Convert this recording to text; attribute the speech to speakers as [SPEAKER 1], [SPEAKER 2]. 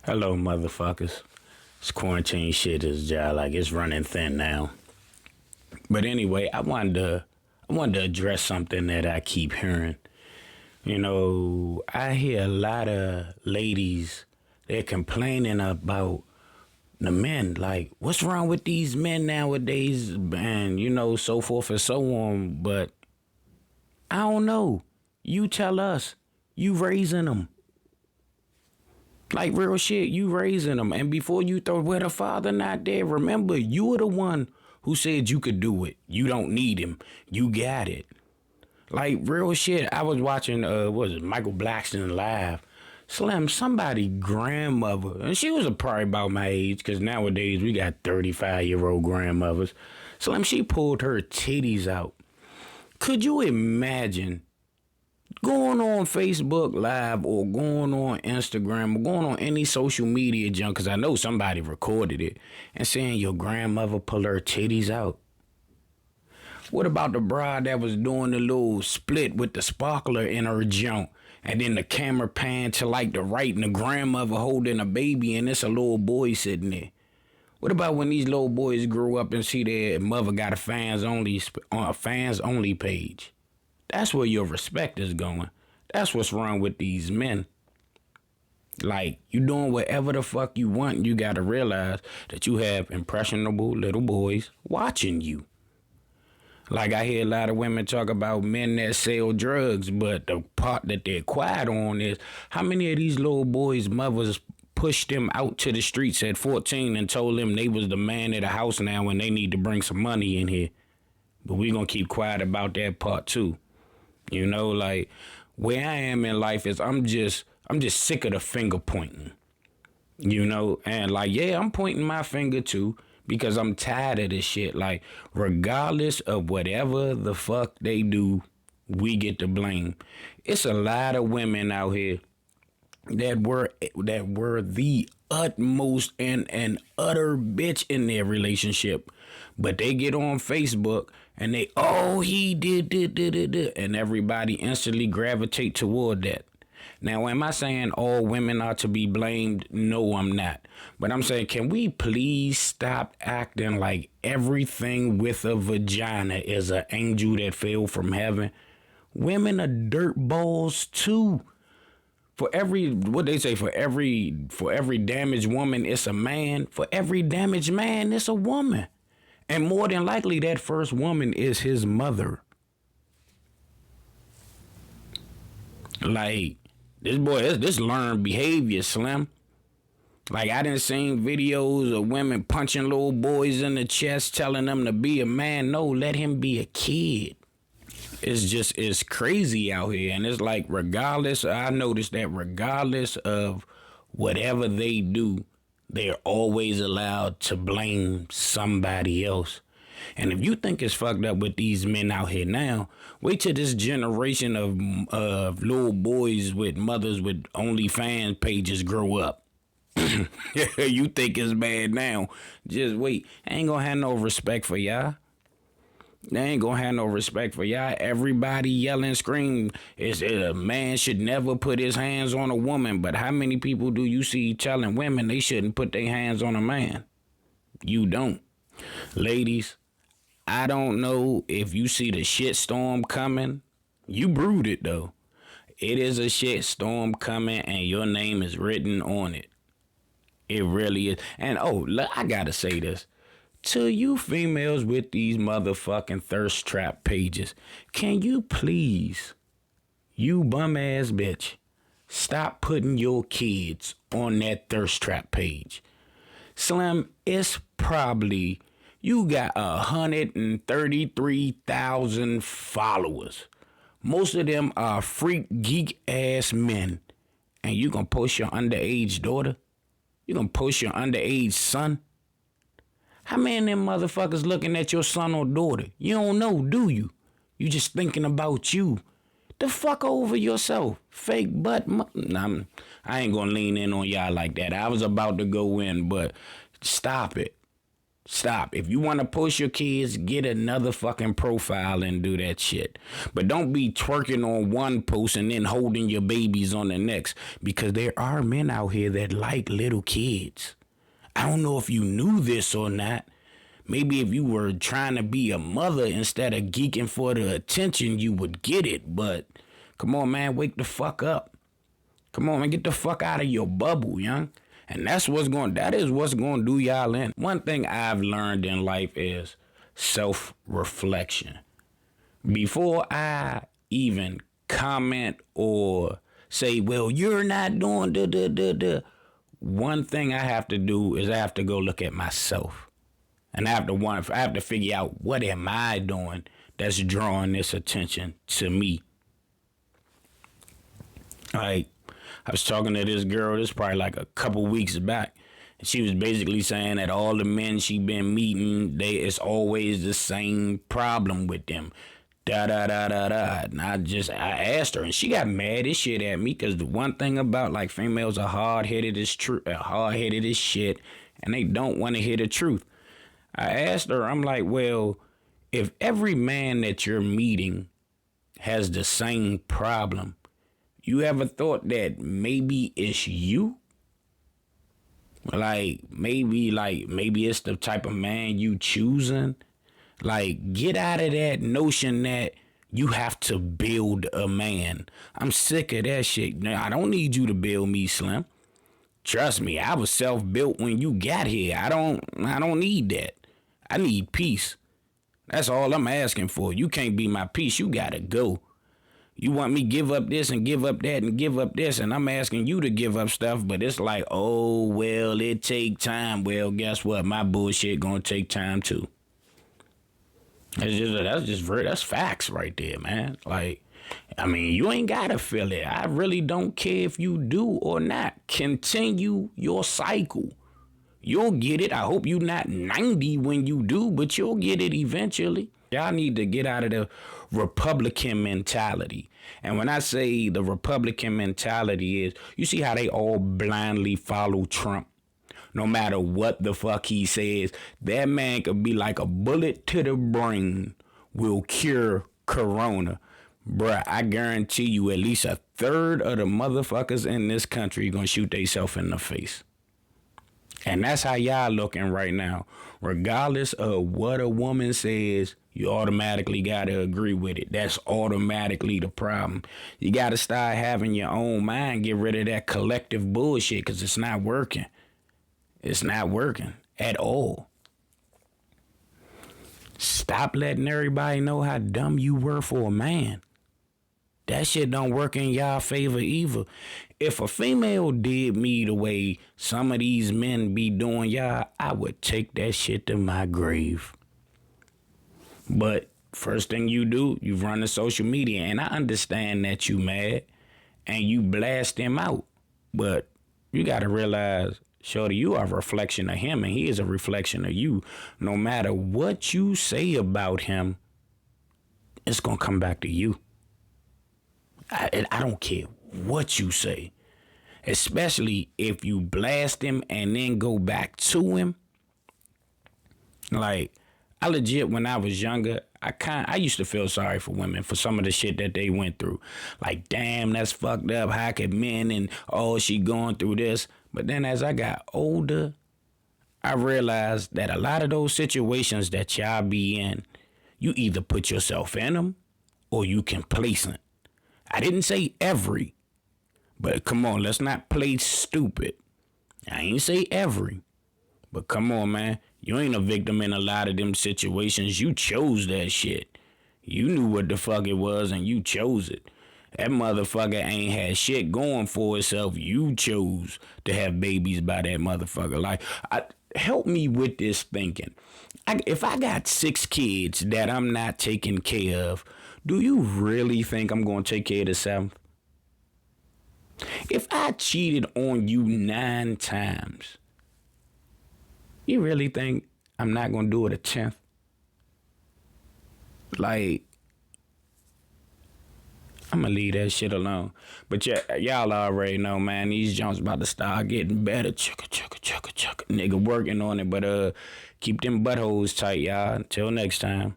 [SPEAKER 1] Hello, motherfuckers. This quarantine shit is like it's running thin now. But anyway, I wanted to address something that I keep hearing. I hear a lot of ladies they're complaining about the men. Like, what's wrong with these men nowadays? And so forth and so on. But I don't know. You tell us. You raising them. Like real shit, you raising them. And before you throw where the father not there, remember, you were the one who said you could do it. You don't need him. You got it. Like real shit. I was watching what was it, Michael Blackson live. Slim, somebody grandmother, and she was probably about my age, because nowadays we got 35-year-old grandmothers. Slim, she pulled her titties out. Could you imagine going on Facebook Live or going on Instagram or going on any social media junk, because I know somebody recorded it, and saying your grandmother pull her titties out? What about the bride that was doing the little split with the sparkler in her junk, and then the camera pan to like the right and the grandmother holding a baby and it's a little boy sitting there? What about when these little boys grow up and see their mother got a fans only page? That's where your respect is going. That's what's wrong with these men. Like, you doing whatever the fuck you want, you gotta realize that you have impressionable little boys watching you. Like, I hear a lot of women talk about men that sell drugs, but the part that they're quiet on is how many of these little boys' mothers pushed them out to the streets at 14 and told them they was the man of the house now and they need to bring some money in here. But we gonna keep quiet about that part too. Like, where I am in life is I'm just sick of the finger pointing. And like, yeah, I'm pointing my finger too, because I'm tired of this shit. Like, regardless of whatever the fuck they do, we get to blame. It's a lot of women out here that were the utmost and utter bitch in their relationship, but they get on Facebook and he did, and everybody instantly gravitate toward that. Now, am I saying all women are to be blamed? No, I'm not. But I'm saying, can we please stop acting like everything with a vagina is an angel that fell from heaven? Women are dirt balls too. For every damaged woman, it's a man. For every damaged man, it's a woman. And more than likely, that first woman is his mother. Like, this learned behavior, Slim. Like, I done seen videos of women punching little boys in the chest, telling them to be a man. No, let him be a kid. It's crazy out here. And it's like, I noticed that regardless of whatever they do, they're always allowed to blame somebody else. And if you think it's fucked up with these men out here now, wait till this generation of little boys with mothers with OnlyFans pages grow up. You think it's bad now. Just wait. I ain't gonna have no respect for y'all. They ain't gonna have no respect for y'all. Everybody yelling, scream. A man should never put his hands on a woman. But how many people do you see telling women they shouldn't put their hands on a man? You don't. Ladies, I don't know if you see the shit storm coming. You brewed it though. It is a shit storm coming and your name is written on it. It really is. And I gotta say this. To you females with these motherfucking thirst trap pages, can you please, you bum ass bitch, stop putting your kids on that thirst trap page? Slim, it's probably, you got 133,000 followers. Most of them are freak geek ass men. And you gonna post your underage daughter? You gonna post your underage son? How many of them motherfuckers looking at your son or daughter? You don't know, do you? You just thinking about you. The fuck over yourself. Fake butt. I ain't gonna lean in on y'all like that. I was about to go in, but stop it. Stop. If you want to post your kids, get another fucking profile and do that shit. But don't be twerking on one post and then holding your babies on the next. Because there are men out here that like little kids. I don't know if you knew this or not. Maybe if you were trying to be a mother instead of geeking for the attention, you would get it. But come on, man, wake the fuck up. Come on, man, get the fuck out of your bubble, young. And that is what's going to do y'all in. One thing I've learned in life is self-reflection. Before I even comment or say, well, you're not doing one thing I have to do is I have to go look at myself. And I have to figure out, what am I doing that's drawing this attention to me? Like, I was talking to this girl, this probably like a couple weeks back. And she was basically saying that all the men she been meeting, it's always the same problem with them. Da da da da da. And I asked her, and she got mad as shit at me, because the one thing about like females are hard-headed as shit, and they don't want to hear the truth. I asked her, I'm like, well, if every man that you're meeting has the same problem, you ever thought that maybe it's you? Maybe it's the type of man you choosing. Like, get out of that notion that you have to build a man. I'm sick of that shit. I don't need you to build me, Slim. Trust me, I was self-built when you got here. I don't need that. I need peace. That's all I'm asking for. You can't be my peace. You gotta go. You want me give up this and give up that and give up this, and I'm asking you to give up stuff, but it's like, oh, well, it take time. Well, guess what? My bullshit gonna take time too. That's facts right there, man. Like, I mean, you ain't gotta feel it. I really don't care if you do or not. Continue your cycle. You'll get it. I hope you're not 90 when you do, but you'll get it eventually. Y'all need to get out of the Republican mentality. And when I say the Republican mentality is, you see how they all blindly follow Trump? No matter what the fuck he says, that man could be like a bullet to the brain, will cure corona. Bruh, I guarantee you at least a third of the motherfuckers in this country gonna shoot themselves in the face. And that's how y'all looking right now. Regardless of what a woman says, you automatically got to agree with it. That's automatically the problem. You got to start having your own mind. Get rid of that collective bullshit, because it's not working. It's not working at all. Stop letting everybody know how dumb you were for a man. That shit don't work in y'all favor either. If a female did me the way some of these men be doing y'all, I would take that shit to my grave. But first thing you do, you run to social media, and I understand that you mad and you blast him out. But you got to realize, shorty, you are a reflection of him, and he is a reflection of you. No matter what you say about him, it's going to come back to you. I don't care what you say, especially if you blast him and then go back to him. Like, I legit, when I was younger, I used to feel sorry for women for some of the shit that they went through. Like, damn, that's fucked up. How could men, and she going through this? But then as I got older, I realized that a lot of those situations that y'all be in, you either put yourself in them or you complacent. I didn't say every, but come on, let's not play stupid. I ain't say every, but come on, man. You ain't a victim in a lot of them situations. You chose that shit. You knew what the fuck it was and you chose it. That motherfucker ain't had shit going for itself. You chose to have babies by that motherfucker. Like, help me with this thinking. If I got 6 kids that I'm not taking care of, do you really think I'm going to take care of the 7th? If I cheated on you 9 times, you really think I'm not going to do it a 10th? Like, I'ma leave that shit alone. But yeah, y'all already know, man. These jumps about to start getting better. Chugga, chugga, chugga, chugga. Nigga working on it, but keep them buttholes tight, y'all. Until next time.